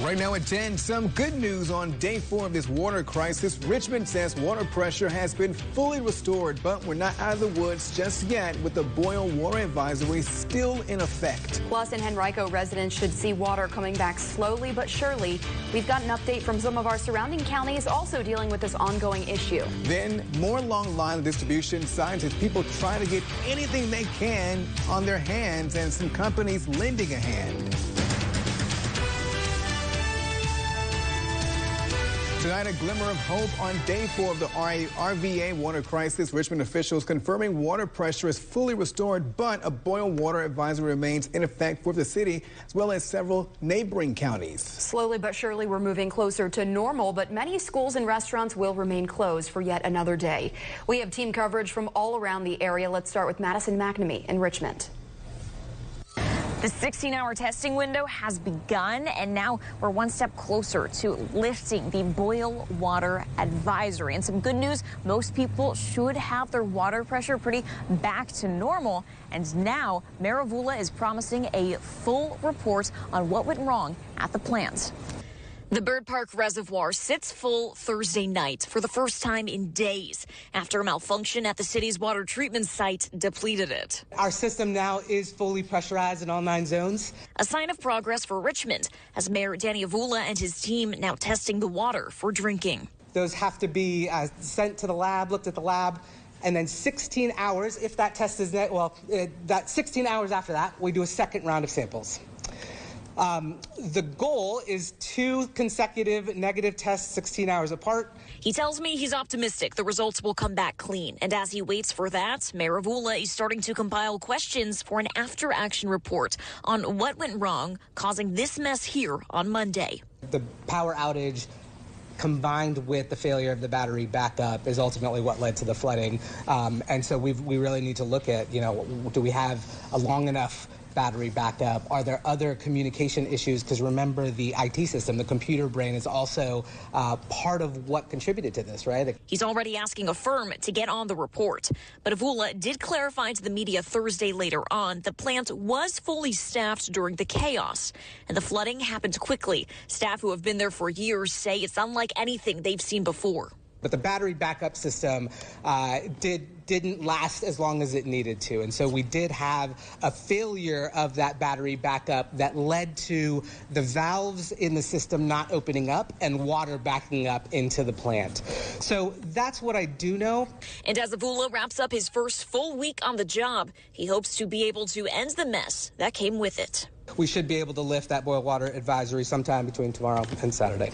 Right now at 10, some good news on day 4 of this water crisis. Richmond says water pressure has been fully restored, but we're not out of the woods just yet with the boil water advisory still in effect. Plus, in Henrico, residents should see water coming back slowly but surely. We've got an update from some of our surrounding counties also dealing with this ongoing issue. Then more long line distribution signs as people try to get anything they can on their hands and some companies lending a hand. Tonight, a glimmer of hope on day 4 of the RVA water crisis. Richmond officials confirming water pressure is fully restored, but a boil water advisory remains in effect for the city as well as several neighboring counties. Slowly but surely, we're moving closer to normal, but many schools and restaurants will remain closed for yet another day. We have team coverage from all around the area. Let's start with Madison McNamee in Richmond. The 16-hour testing window has begun, and now we're one step closer to lifting the boil water advisory. And some good news, most people should have their water pressure pretty back to normal. And now Mayor Avula is promising a full report on what went wrong at the plant. The Bird Park Reservoir sits full Thursday night for the first time in days after a malfunction at the city's water treatment site depleted it. Our system now is fully pressurized in all 9 zones. A sign of progress for Richmond as Mayor Danny Avula and his team now testing the water for drinking. Those have to be sent to the lab, looked at the lab, and then 16 hours, if that test is net, that 16 hours after that, we do a second round of samples. The goal is 2 consecutive negative tests 16 hours apart. He tells me he's optimistic the results will come back clean. And as he waits for that, Mayor Avula is starting to compile questions for an after-action report on what went wrong, causing this mess here on Monday. The power outage combined with the failure of the battery backup is ultimately what led to the flooding. And so we really need to look at, do we have a long enough battery backup? Are there other communication issues? Because remember, the IT system, the computer brain, is also part of what contributed to this, right? He's already asking a firm to get on the report. But Avula did clarify to the media Thursday later on the plant was fully staffed during the chaos, and the flooding happened quickly. Staff who have been there for years say it's unlike anything they've seen before. But the battery backup system didn't last as long as it needed to. And so we did have a failure of that battery backup that led to the valves in the system not opening up and water backing up into the plant. So that's what I do know. And as Avula wraps up his first full week on the job, he hopes to be able to end the mess that came with it. We should be able to lift that boil water advisory sometime between tomorrow and Saturday.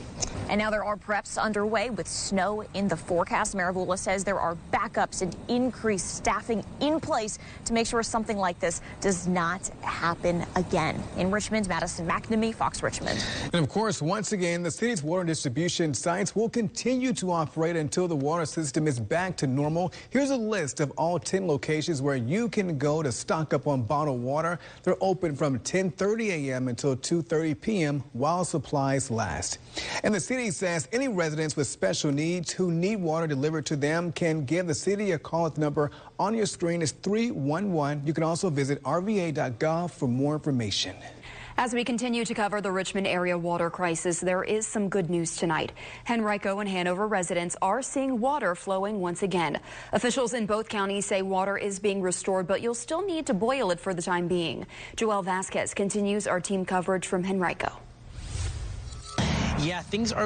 And now there are preps underway with snow in the forecast. Mayor Avula says there are backups and increased staffing in place to make sure something like this does not happen again. In Richmond, Madison McNamee, Fox Richmond. And of course, once again, the city's water distribution sites will continue to operate until the water system is back to normal. Here's a list of all 10 locations where you can go to stock up on bottled water. They're open from 10:30 a.m. until 2:30 p.m. while supplies last. And the city says any residents with special needs who need water delivered to them can give the city a call at the number on your screen. It's 311. You can also visit rva.gov for more information. As we continue to cover the Richmond area water crisis, there is some good news tonight. Henrico and Hanover residents are seeing water flowing once again. Officials in both counties say water is being restored, but you'll still need to boil it for the time being. Joelle Vasquez continues our team coverage from Henrico. Yeah, things are